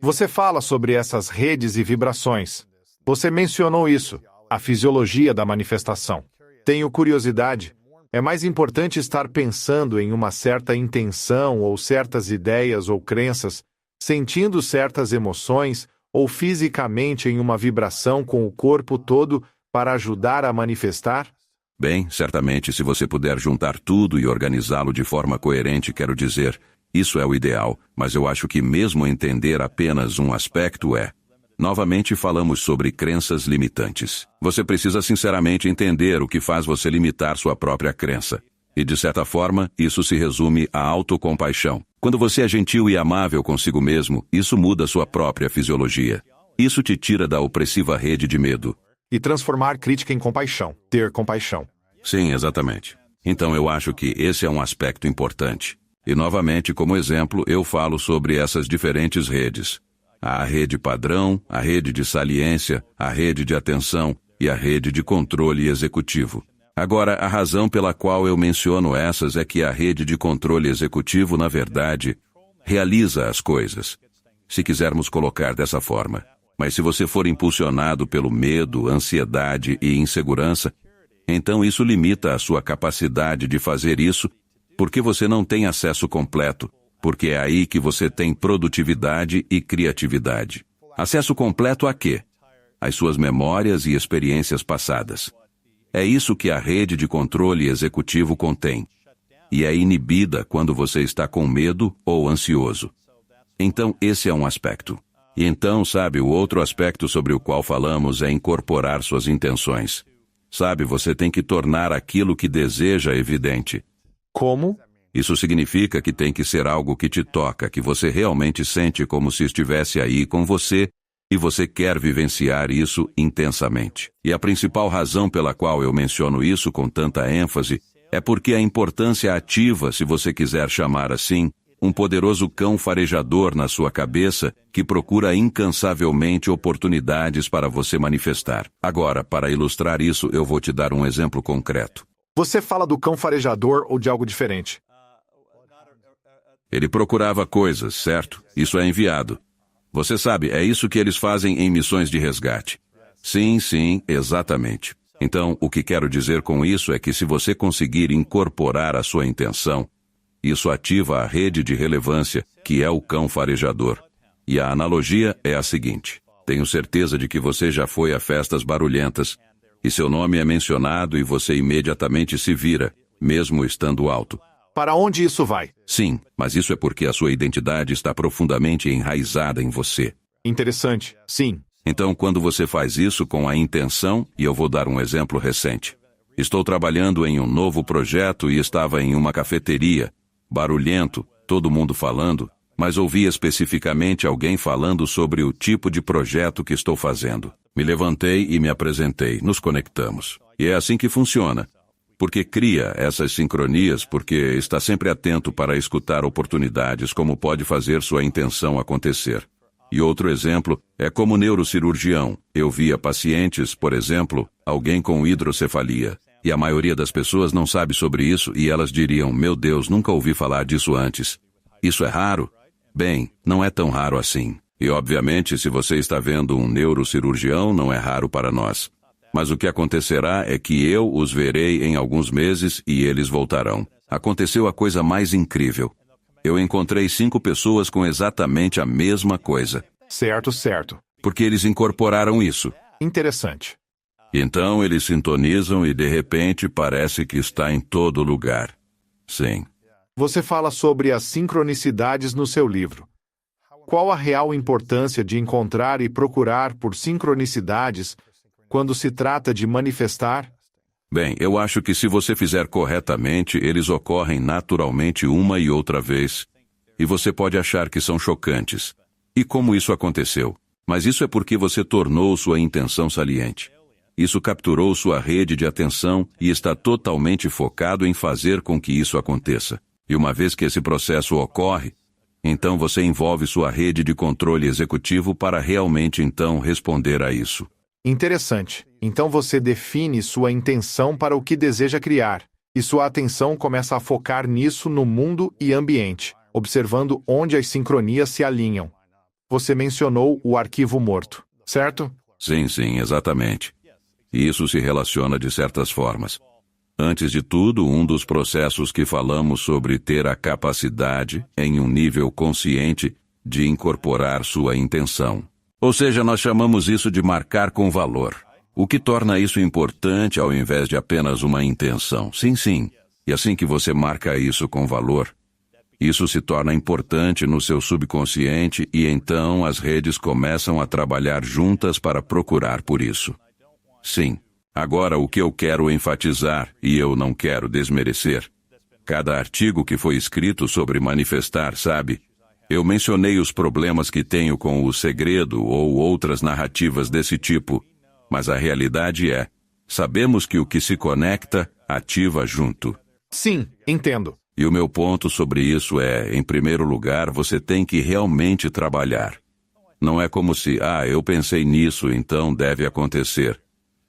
Você fala sobre essas redes e vibrações. Você mencionou isso, a fisiologia da manifestação. Tenho curiosidade. É mais importante estar pensando em uma certa intenção ou certas ideias ou crenças, sentindo certas emoções ou fisicamente em uma vibração com o corpo todo para ajudar a manifestar? Bem, certamente, se você puder juntar tudo e organizá-lo de forma coerente, quero dizer, isso é o ideal, mas eu acho que mesmo entender apenas um aspecto é. Novamente falamos sobre crenças limitantes. Você precisa sinceramente entender o que faz você limitar sua própria crença. E de certa forma, isso se resume à autocompaixão. Quando você é gentil e amável consigo mesmo, isso muda sua própria fisiologia. Isso te tira da opressiva rede de medo. E transformar crítica em compaixão. Ter compaixão. Sim, exatamente. Então eu acho que esse é um aspecto importante. E novamente, como exemplo, eu falo sobre essas diferentes redes. Há a rede padrão, a rede de saliência, a rede de atenção e a rede de controle executivo. Agora, a razão pela qual eu menciono essas é que a rede de controle executivo, na verdade, realiza as coisas. Se quisermos colocar dessa forma. Mas se você for impulsionado pelo medo, ansiedade e insegurança, então isso limita a sua capacidade de fazer isso, porque você não tem acesso completo, porque é aí que você tem produtividade e criatividade. Acesso completo a quê? Às suas memórias e experiências passadas. É isso que a rede de controle executivo contém. E é inibida quando você está com medo ou ansioso. Então, esse é um aspecto. E então, sabe, o outro aspecto sobre o qual falamos é incorporar suas intenções. Sabe, você tem que tornar aquilo que deseja evidente. Como? Isso significa que tem que ser algo que te toca, que você realmente sente como se estivesse aí com você, e você quer vivenciar isso intensamente. E a principal razão pela qual eu menciono isso com tanta ênfase é porque a importância ativa, se você quiser chamar assim, um poderoso cão farejador na sua cabeça que procura incansavelmente oportunidades para você manifestar. Agora, para ilustrar isso, eu vou te dar um exemplo concreto. Você fala do cão farejador ou de algo diferente? Ele procurava coisas, certo? Isso é enviado. Você sabe, é isso que eles fazem em missões de resgate. Sim, exatamente. Então, o que quero dizer com isso é que se você conseguir incorporar a sua intenção, isso ativa a rede de relevância, que é o cão farejador. E a analogia é a seguinte. Tenho certeza de que você já foi a festas barulhentas, e seu nome é mencionado e você imediatamente se vira, mesmo estando alto. Para onde isso vai? Sim, mas isso é porque a sua identidade está profundamente enraizada em você. Interessante, sim. Então, quando você faz isso com a intenção, e eu vou dar um exemplo recente. Estou trabalhando em um novo projeto e estava em uma cafeteria, barulhento, todo mundo falando, mas ouvi especificamente alguém falando sobre o tipo de projeto que estou fazendo. Me levantei e me apresentei, nos conectamos. E é assim que funciona. Porque cria essas sincronias, porque está sempre atento para escutar oportunidades como pode fazer sua intenção acontecer. E outro exemplo é como neurocirurgião. Eu via pacientes, por exemplo, alguém com hidrocefalia. E a maioria das pessoas não sabe sobre isso e elas diriam, meu Deus, nunca ouvi falar disso antes. Isso é raro? Bem, não é tão raro assim. E obviamente, se você está vendo um neurocirurgião, não é raro para nós. Mas o que acontecerá é que eu os verei em alguns meses e eles voltarão. Aconteceu a coisa mais incrível. Eu encontrei 5 pessoas com exatamente a mesma coisa. Certo. Porque eles incorporaram isso. Interessante. Então eles sintonizam e de repente parece que está em todo lugar. Sim. Você fala sobre as sincronicidades no seu livro. Qual a real importância de encontrar e procurar por sincronicidades quando se trata de manifestar? Bem, eu acho que se você fizer corretamente, eles ocorrem naturalmente uma e outra vez. E você pode achar que são chocantes. E como isso aconteceu? Mas isso é porque você tornou sua intenção saliente. Isso capturou sua rede de atenção e está totalmente focado em fazer com que isso aconteça. E uma vez que esse processo ocorre, então você envolve sua rede de controle executivo para realmente então responder a isso. Interessante. Então você define sua intenção para o que deseja criar, e sua atenção começa a focar nisso no mundo e ambiente, observando onde as sincronias se alinham. Você mencionou o arquivo morto, certo? Sim, exatamente. E isso se relaciona de certas formas. Antes de tudo, um dos processos que falamos sobre ter a capacidade, em um nível consciente, de incorporar sua intenção. Ou seja, nós chamamos isso de marcar com valor. O que torna isso importante ao invés de apenas uma intenção. Sim. E assim que você marca isso com valor, isso se torna importante no seu subconsciente e então as redes começam a trabalhar juntas para procurar por isso. Sim. Agora, o que eu quero enfatizar, e eu não quero desmerecer, cada artigo que foi escrito sobre manifestar, sabe? Eu mencionei os problemas que tenho com o segredo ou outras narrativas desse tipo, mas a realidade é, sabemos que o que se conecta, ativa junto. Sim, entendo. E o meu ponto sobre isso é, em primeiro lugar, você tem que realmente trabalhar. Não é como se, eu pensei nisso, então deve acontecer.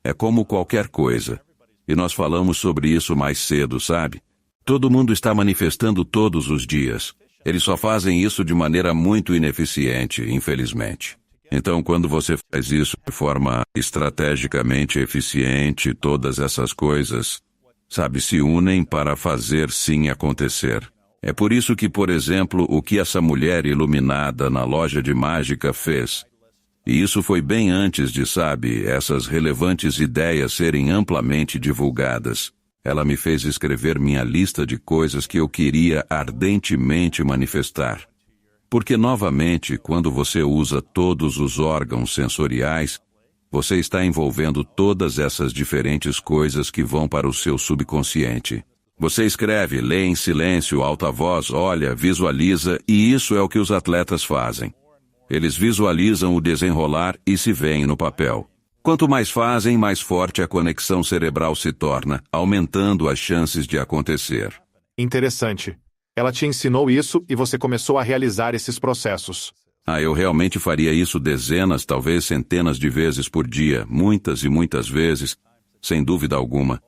É como qualquer coisa. E nós falamos sobre isso mais cedo, sabe? Todo mundo está manifestando todos os dias. Eles só fazem isso de maneira muito ineficiente, infelizmente. Então, quando você faz isso de forma estrategicamente eficiente, todas essas coisas, sabe, se unem para fazer sim acontecer. É por isso que, por exemplo, o que essa mulher iluminada na loja de mágica fez. E isso foi bem antes de, sabe, essas relevantes ideias serem amplamente divulgadas. Ela me fez escrever minha lista de coisas que eu queria ardentemente manifestar. Porque, novamente, quando você usa todos os órgãos sensoriais, você está envolvendo todas essas diferentes coisas que vão para o seu subconsciente. Você escreve, lê em silêncio, alta voz, olha, visualiza, e isso é o que os atletas fazem. Eles visualizam o desenrolar e se veem no papel. Quanto mais fazem, mais forte a conexão cerebral se torna, aumentando as chances de acontecer. Interessante. Ela te ensinou isso e você começou a realizar esses processos. Eu realmente faria isso dezenas, talvez centenas de vezes por dia, muitas e muitas vezes, sem dúvida alguma,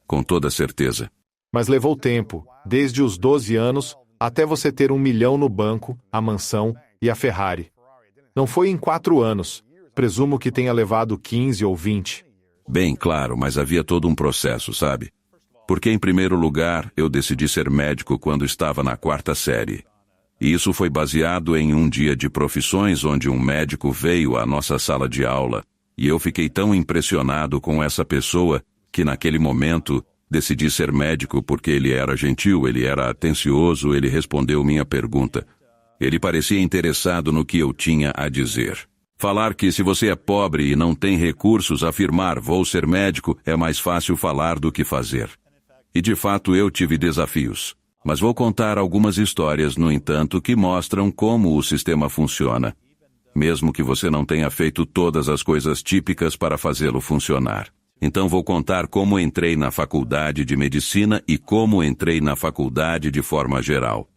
com toda certeza. Mas levou tempo, desde os 12 anos, até você ter 1 milhão no banco, a mansão e a Ferrari. Não foi em 4 anos. Presumo que tenha levado 15 ou 20. Bem, claro, mas havia todo um processo, sabe? Porque, em primeiro lugar, eu decidi ser médico quando estava na 4ª série. E isso foi baseado em um dia de profissões onde um médico veio à nossa sala de aula e eu fiquei tão impressionado com essa pessoa que, naquele momento, decidi ser médico porque ele era gentil, ele era atencioso, ele respondeu minha pergunta. Ele parecia interessado no que eu tinha a dizer. Falar que se você é pobre e não tem recursos, afirmar vou ser médico é mais fácil falar do que fazer. E de fato eu tive desafios. Mas vou contar algumas histórias, no entanto, que mostram como o sistema funciona. Mesmo que você não tenha feito todas as coisas típicas para fazê-lo funcionar. Então vou contar como entrei na faculdade de medicina e como entrei na faculdade de forma geral.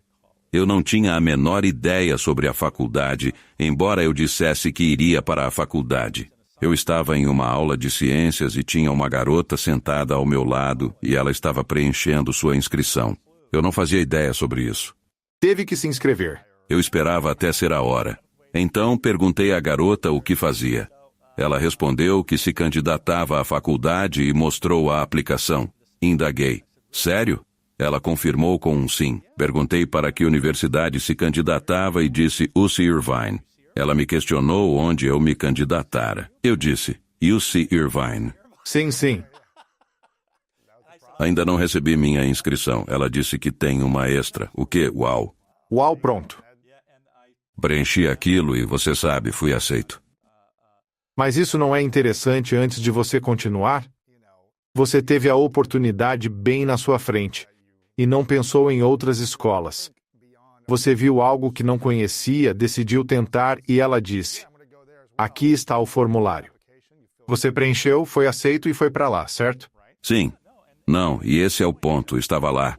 Eu não tinha a menor ideia sobre a faculdade, embora eu dissesse que iria para a faculdade. Eu estava em uma aula de ciências e tinha uma garota sentada ao meu lado e ela estava preenchendo sua inscrição. Eu não fazia ideia sobre isso. Teve que se inscrever. Eu esperava até ser a hora. Então perguntei à garota o que fazia. Ela respondeu que se candidatava à faculdade e mostrou a aplicação. Indaguei. Sério? Ela confirmou com um sim. Perguntei para que universidade se candidatava e disse UC Irvine. Ela me questionou onde eu me candidatara. Eu disse, UC Irvine. Sim. Ainda não recebi minha inscrição. Ela disse que tem uma extra. O quê? Uau. Uau, pronto. Preenchi aquilo e, você sabe, fui aceito. Mas isso não é interessante antes de você continuar? Você teve a oportunidade bem na sua frente e não pensou em outras escolas. Você viu algo que não conhecia, decidiu tentar e ela disse: aqui está o formulário. Você preencheu, foi aceito e foi para lá, certo? Sim. Não, e esse é o ponto, estava lá.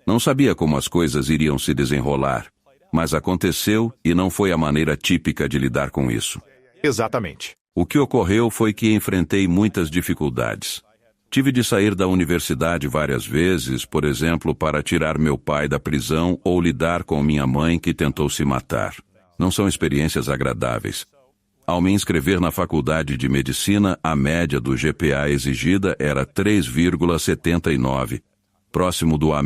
Não sabia como as coisas iriam se desenrolar, mas aconteceu e não foi a maneira típica de lidar com isso. Exatamente. O que ocorreu foi que enfrentei muitas dificuldades. Tive de sair da universidade várias vezes, por exemplo, para tirar meu pai da prisão ou lidar com minha mãe que tentou se matar. Não são experiências agradáveis. Ao me inscrever na faculdade de medicina, a média do GPA exigida era 3,79, próximo do A-,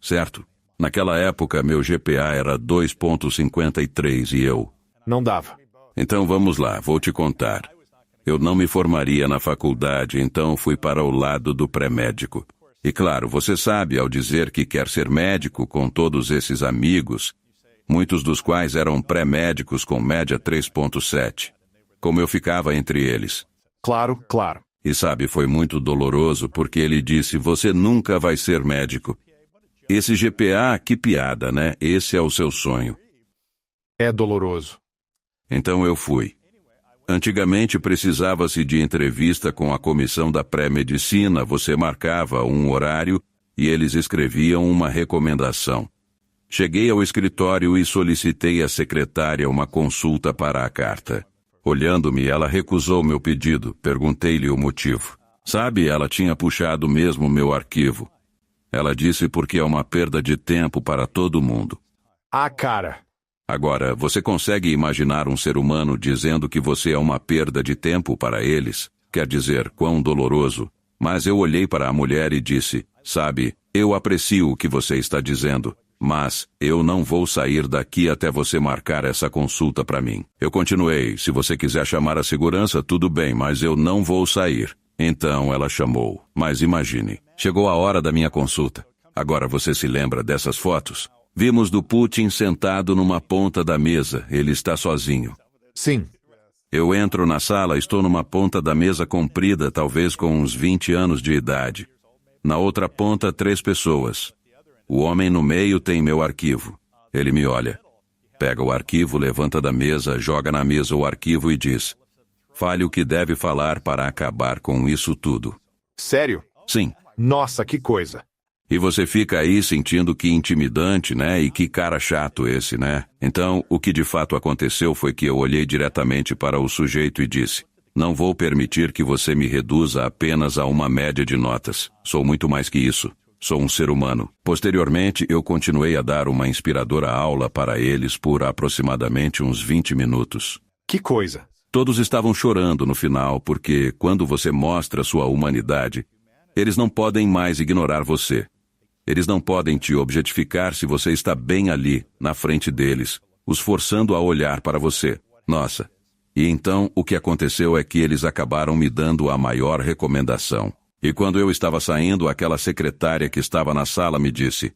certo? Naquela época, meu GPA era 2,53 e eu... Não dava. Então vamos lá, vou te contar. Eu não me formaria na faculdade, então fui para o lado do pré-médico. E claro, você sabe, ao dizer que quer ser médico com todos esses amigos, muitos dos quais eram pré-médicos com média 3,7. Como eu ficava entre eles. Claro, claro. E sabe, foi muito doloroso porque ele disse, você nunca vai ser médico. Esse GPA, que piada, né? Esse é o seu sonho. É doloroso. Então eu fui. Antigamente precisava-se de entrevista com a comissão da pré-medicina, você marcava um horário e eles escreviam uma recomendação. Cheguei ao escritório e solicitei à secretária uma consulta para a carta. Olhando-me, ela recusou meu pedido, perguntei-lhe o motivo. Sabe, ela tinha puxado mesmo meu arquivo. Ela disse porque é uma perda de tempo para todo mundo. Ah, cara. Agora, você consegue imaginar um ser humano dizendo que você é uma perda de tempo para eles? Quer dizer, quão doloroso. Mas eu olhei para a mulher e disse, sabe, eu aprecio o que você está dizendo, mas eu não vou sair daqui até você marcar essa consulta para mim. Eu continuei, se você quiser chamar a segurança, tudo bem, mas eu não vou sair. Então ela chamou, mas imagine, chegou a hora da minha consulta. Agora você se lembra dessas fotos? Vimos do Putin sentado numa ponta da mesa, ele está sozinho. Sim. Eu entro na sala, estou numa ponta da mesa comprida, talvez com uns 20 anos de idade. Na outra ponta, 3 pessoas. O homem no meio tem meu arquivo. Ele me olha. Pega o arquivo, levanta da mesa, joga na mesa o arquivo e diz, fale o que deve falar para acabar com isso tudo. Sério? Sim. Nossa, que coisa. E você fica aí sentindo que intimidante, né? E que cara chato esse, né? Então, o que de fato aconteceu foi que eu olhei diretamente para o sujeito e disse, não vou permitir que você me reduza apenas a uma média de notas. Sou muito mais que isso. Sou um ser humano. Posteriormente, eu continuei a dar uma inspiradora aula para eles por aproximadamente uns 20 minutos. Que coisa. Todos estavam chorando no final, porque quando você mostra sua humanidade, eles não podem mais ignorar você. Eles não podem te objetificar se você está bem ali, na frente deles, os forçando a olhar para você. Nossa. E então, o que aconteceu é que eles acabaram me dando a maior recomendação. E quando eu estava saindo, aquela secretária que estava na sala me disse,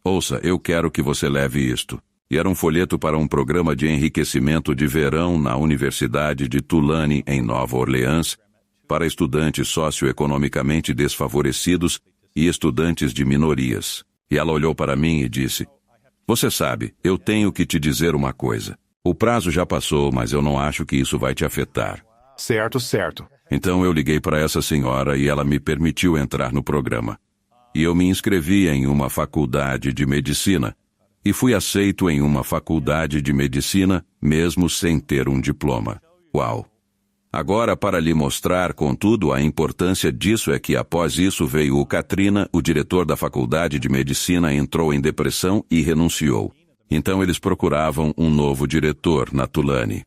ouça, eu quero que você leve isto. E era um folheto para um programa de enriquecimento de verão na Universidade de Tulane, em Nova Orleans, para estudantes socioeconomicamente desfavorecidos e estudantes de minorias. E ela olhou para mim e disse, você sabe, eu tenho que te dizer uma coisa. O prazo já passou, mas eu não acho que isso vai te afetar. Certo, certo. Então eu liguei para essa senhora e ela me permitiu entrar no programa. E eu me inscrevi em uma faculdade de medicina e fui aceito em uma faculdade de medicina mesmo sem ter um diploma. Uau! Agora, para lhe mostrar, contudo, a importância disso é que após isso veio o Katrina, o diretor da faculdade de medicina entrou em depressão e renunciou. Então eles procuravam um novo diretor na Tulane.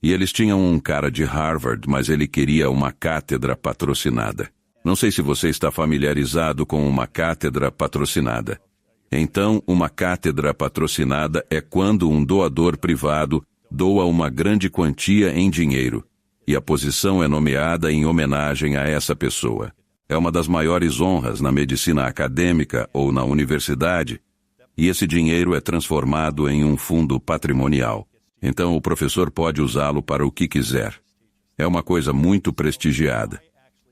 E eles tinham um cara de Harvard, mas ele queria uma cátedra patrocinada. Não sei se você está familiarizado com uma cátedra patrocinada. Então, uma cátedra patrocinada é quando um doador privado doa uma grande quantia em dinheiro. E a posição é nomeada em homenagem a essa pessoa. É uma das maiores honras na medicina acadêmica ou na universidade, e esse dinheiro é transformado em um fundo patrimonial. Então o professor pode usá-lo para o que quiser. É uma coisa muito prestigiada.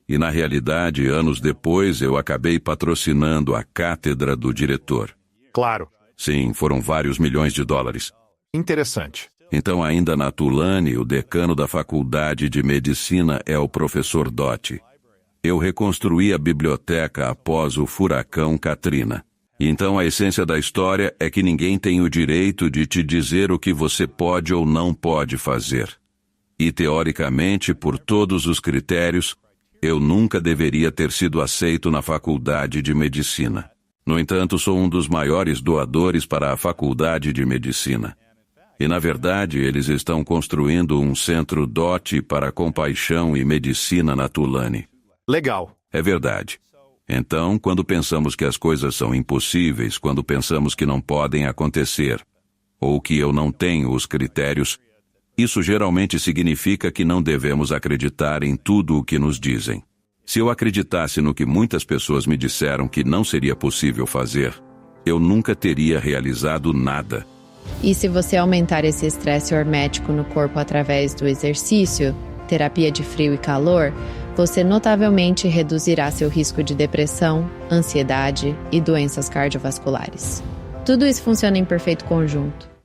E na realidade, anos depois, eu acabei patrocinando a cátedra do diretor. Claro. Sim, foram vários milhões de dólares. Interessante. Então, ainda na Tulane, o decano da faculdade de medicina é o professor Doty. Eu reconstruí a biblioteca após o furacão Katrina. Então, a essência da história é que ninguém tem o direito de te dizer o que você pode ou não pode fazer. E, teoricamente, por todos os critérios, eu nunca deveria ter sido aceito na faculdade de medicina. No entanto, sou um dos maiores doadores para a faculdade de medicina. E, na verdade, eles estão construindo um centro DOT para compaixão e medicina na Tulane. Legal. É verdade. Então, quando pensamos que as coisas são impossíveis, quando pensamos que não podem acontecer, ou que eu não tenho os critérios, isso geralmente significa que não devemos acreditar em tudo o que nos dizem. Se eu acreditasse no que muitas pessoas me disseram que não seria possível fazer, eu nunca teria realizado nada. E se você aumentar esse estresse hormético no corpo através do exercício, terapia de frio e calor, você notavelmente reduzirá seu risco de depressão, ansiedade e doenças cardiovasculares. Tudo isso funciona em perfeito conjunto.